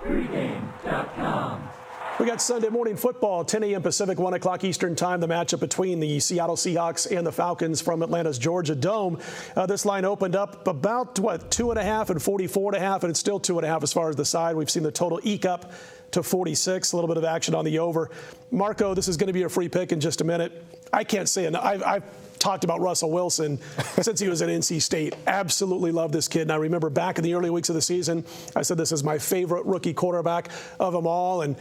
Pregame.com. We got Sunday morning football, 10 a.m. Pacific, 1 o'clock Eastern time, the matchup between the Seattle Seahawks and the Falcons from Atlanta's Georgia Dome. This line opened up about, 2.5 and 44.5, and it's still 2.5 as far as the side. We've seen the total eke up to 46, a little bit of action on the over. Marco, this is going to be a free pick in just a minute. I can't say enough. I've talked about Russell Wilson since he was at NC State. Absolutely love this kid. And I remember back in the early weeks of the season, I said this is my favorite rookie quarterback of them all. And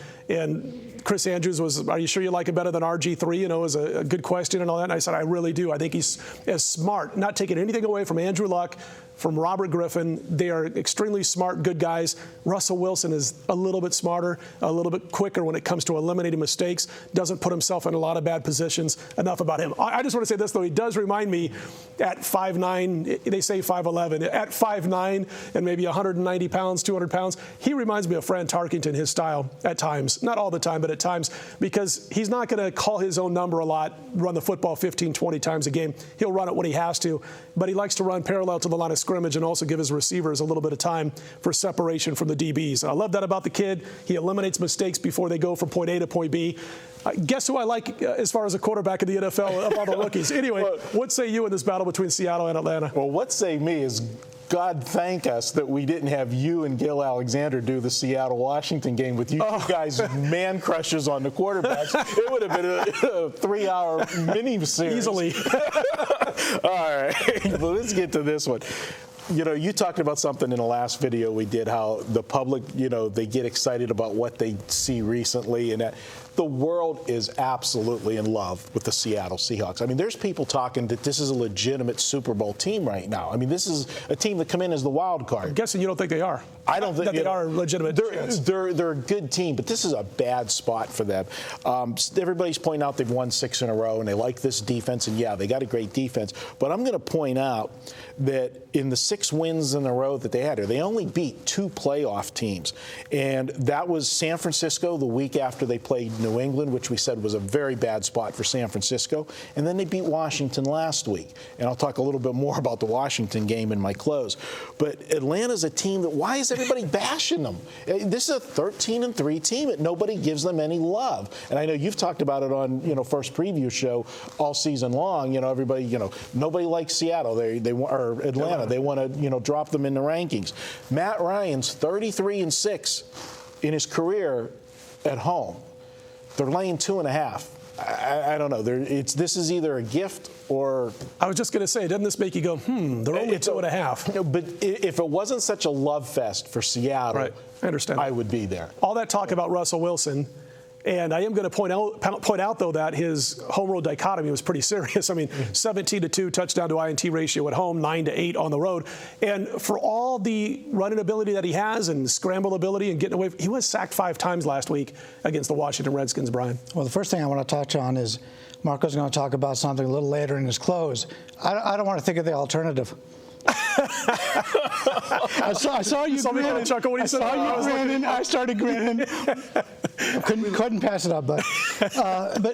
Chris Andrews was, are you sure you like him better than RG3? You know, it was a good question and all that. And I said, I really do. I think he's as smart, not taking anything away from Andrew Luck, from Robert Griffin. They are extremely smart, good guys. Russell Wilson is a little bit smarter, a little bit quicker when it comes to eliminating mistakes, doesn't put himself in a lot of bad positions. Enough about him. I just want to say this, though. He does remind me at 5'9", they say 5'11", at 5'9", and maybe 190 pounds, 200 pounds, he reminds me of Fran Tarkenton, his style at times. Not all the time, but at times, because he's not going to call his own number a lot, run the football 15, 20 times a game. He'll run it when he has to, but he likes to run parallel to the line of scrimmage and also give his receivers a little bit of time for separation from the DBs. I love that about the kid. He eliminates mistakes before they go from point A to point B. Guess who I like as far as a quarterback in the NFL of all the rookies? Anyway, what say you in this battle between Seattle and Atlanta? Well, what say me is God thank us that we didn't have you and Gil Alexander do the Seattle-Washington game with you guys man crushes on the quarterbacks. It would have been a 3-hour mini-series. Easily. All right, well, let's get to this one. You know, you talked about something in the last video we did, how the public, you know, they get excited about what they see recently, and that the world is absolutely in love with the Seattle Seahawks. I mean, there's people talking that this is a legitimate Super Bowl team right now. I mean, this is a team that come in as the wild card. I'm guessing you don't think they are. I don't think that they are a legitimate. They're a good team, but this is a bad spot for them. Everybody's pointing out they've won 6 in a row, and they like this defense, and yeah, they got a great defense. But I'm going to point out that in the 6 wins in a row that they had here, they only beat 2 playoff teams, and that was San Francisco the week after they played New England, which we said was a very bad spot for San Francisco, and then they beat Washington last week. And I'll talk a little bit more about the Washington game in my close. But Atlanta's a team that, why is everybody bashing them? This is a 13-3 team that nobody gives them any love. And I know you've talked about it on, you know, First Preview Show all season long. You know, everybody, you know, nobody likes Seattle. They want, or Atlanta. They want to, you know, drop them in the rankings. Matt Ryan's 33-6 in his career at home. They're laying 2.5. I don't know. This is either a gift or. I was just going to say, doesn't this make you go, they're only 2.5? You know, but if it wasn't such a love fest for Seattle, right. I understand. I would be there. All that talk about Russell Wilson. And I am going to point out, though, that his home road dichotomy was pretty serious. I mean, 17-2 touchdown to INT ratio at home, 9-8 on the road. And for all the running ability that he has and scramble ability and getting away, he was sacked 5 times last week against the Washington Redskins, Brian. Well, the first thing I want to touch on is Marco's going to talk about something a little later in his close. I don't want to think of the alternative. I saw you grinning. Chuckle when he said, I started grinning. Couldn't pass it up, but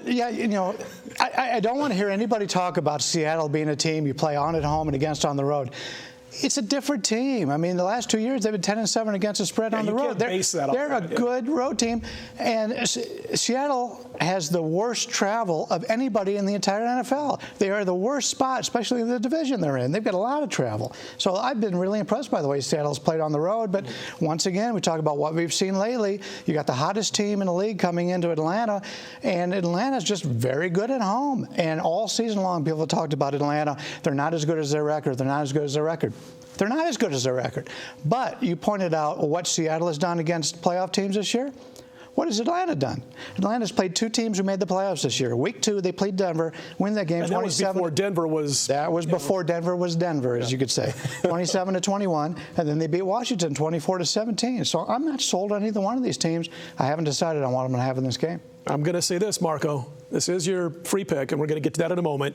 yeah, you know, I don't want to hear anybody talk about Seattle being a team you play on at home and against on the road. It's a different team. I mean, the last 2 years, they've been 10-7 against the spread on the road. They're a good road team. And Seattle has the worst travel of anybody in the entire NFL. They are the worst spot, especially in the division they're in. They've got a lot of travel. So I've been really impressed by the way Seattle's played on the road. But once again, we talk about what we've seen lately. You got the hottest team in the league coming into Atlanta, and Atlanta's just very good at home. And all season long, people have talked about Atlanta. They're not as good as their record. They're not as good as their record. They're not as good as their record. But you pointed out what Seattle has done against playoff teams this year. What has Atlanta done? Atlanta's played 2 teams who made the playoffs this year. Week 2, they played Denver, win that game 27. That was before Denver was. That was before Denver was Denver, as you could say. 27-21, and then they beat Washington 24-17. So I'm not sold on either one of these teams. I haven't decided on what I'm going to have in this game. I'm going to say this, Marco. This is your free pick, and we're going to get to that in a moment.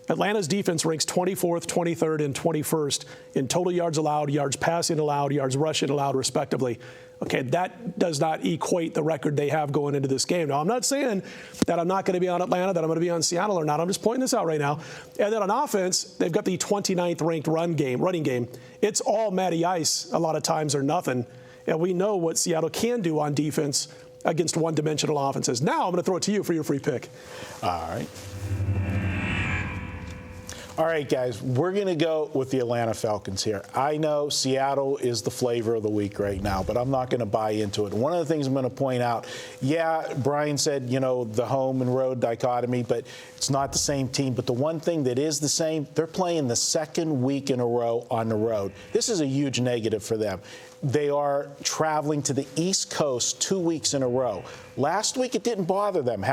Atlanta's defense ranks 24th, 23rd, and 21st in total yards allowed, yards passing allowed, yards rushing allowed, respectively. Okay, that does not equate the record they have going into this game. Now, I'm not saying that I'm not going to be on Atlanta, that I'm going to be on Seattle or not. I'm just pointing this out right now. And then on offense, they've got the 29th ranked running game. It's all Matty Ice a lot of times or nothing. And we know what Seattle can do on defense against one-dimensional offenses. Now I'm going to throw it to you for your free pick. All right. All right, guys, we're going to go with the Atlanta Falcons here. I know Seattle is the flavor of the week right now, but I'm not going to buy into it. One of the things I'm going to point out, yeah, Bryan said, the home and road dichotomy, but it's not the same team. But the one thing that is the same, they're playing the second week in a row on the road. This is a huge negative for them. They are traveling to the East Coast 2 weeks in a row. Last week, it didn't bother them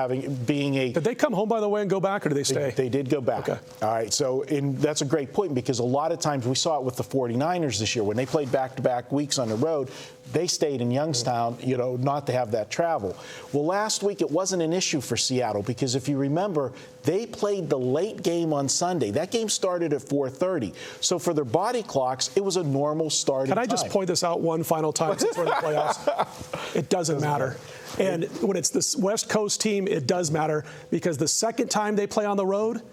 being a. Did they come home, by the way, and go back, or did they stay? They did go back. Okay. All right. So that's a great point, because a lot of times we saw it with the 49ers this year when they played back-to-back weeks on the road. They stayed in Youngstown, not to have that travel. Well, last week it wasn't an issue for Seattle, because if you remember, they played the late game on Sunday. That game started at 4:30. So for their body clocks, it was a normal starting time. Can I just point this out one final time since we're in the playoffs? It doesn't matter. And when it's this West Coast team, it does matter, because the second time they play on the road,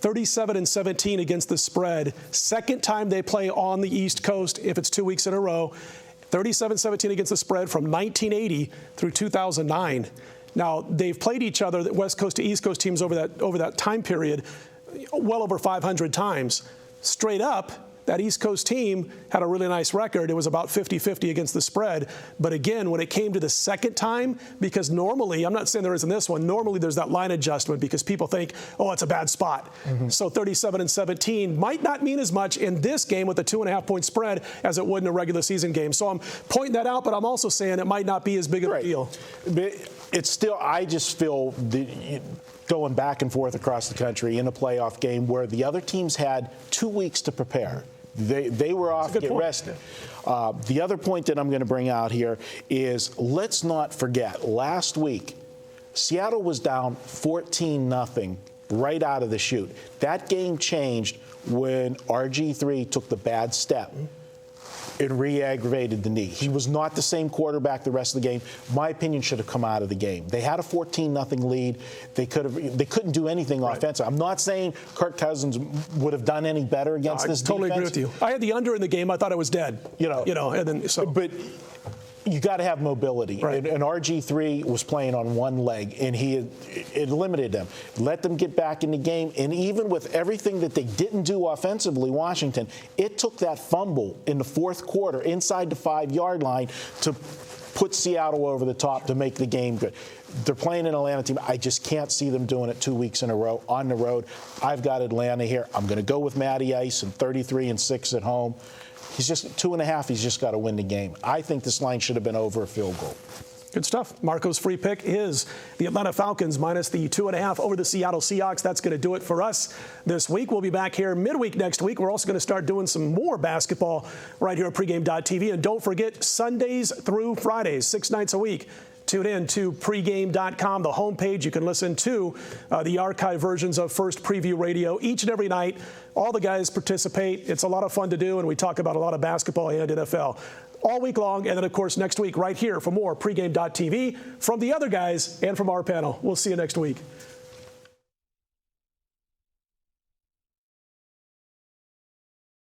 37-17 against the spread. Second time they play on the East Coast, if it's 2 weeks in a row, 37-17 against the spread from 1980 through 2009. Now, they've played each other, the West Coast to East Coast teams over that time period, well over 500 times. Straight up, that East Coast team had a really nice record. It was about 50-50 against the spread. But again, when it came to the second time, because normally, I'm not saying there isn't this one, normally there's that line adjustment because people think, oh, it's a bad spot. So 37-17 might not mean as much in this game with a 2.5-point spread as it would in a regular season game. So I'm pointing that out, but I'm also saying it might not be as big of a deal. But it's still, I just feel going back and forth across the country in a playoff game where the other teams had 2 weeks to prepare. They were off to get rested. The other point that I'm going to bring out here is, let's not forget, last week, Seattle was down 14-0 right out of the chute. That game changed when RG3 took the bad step and re-aggravated the knee. He was not the same quarterback the rest of the game. My opinion, should have come out of the game. They had a 14-0 lead. They couldn't do anything offensive. I'm not saying Kirk Cousins would have done any better against this defense. I totally agree with you. I had the under in the game. I thought it was dead. And then so. But you got to have mobility. Right. And RG3 was playing on one leg, and it limited them. Let them get back in the game. And even with everything that they didn't do offensively, Washington, it took that fumble in the fourth quarter inside the 5-yard line to put Seattle over the top to make the game good. They're playing an Atlanta team. I just can't see them doing it 2 weeks in a row on the road. I've got Atlanta here. I'm going to go with Matty Ice and 33-6 at home. He's just 2.5. He's just got to win the game. I think this line should have been over a field goal. Good stuff. Marco's free pick is the Atlanta Falcons minus the 2.5 over the Seattle Seahawks. That's going to do it for us this week. We'll be back here midweek next week. We're also going to start doing some more basketball right here at pregame.tv. And don't forget, Sundays through Fridays, 6 nights a week. Tune in to pregame.com, the homepage. You can listen to the archive versions of First Preview Radio each and every night. All the guys participate. It's a lot of fun to do, and we talk about a lot of basketball and NFL all week long. And then, of course, next week right here for more pregame.tv from the other guys and from our panel. We'll see you next week.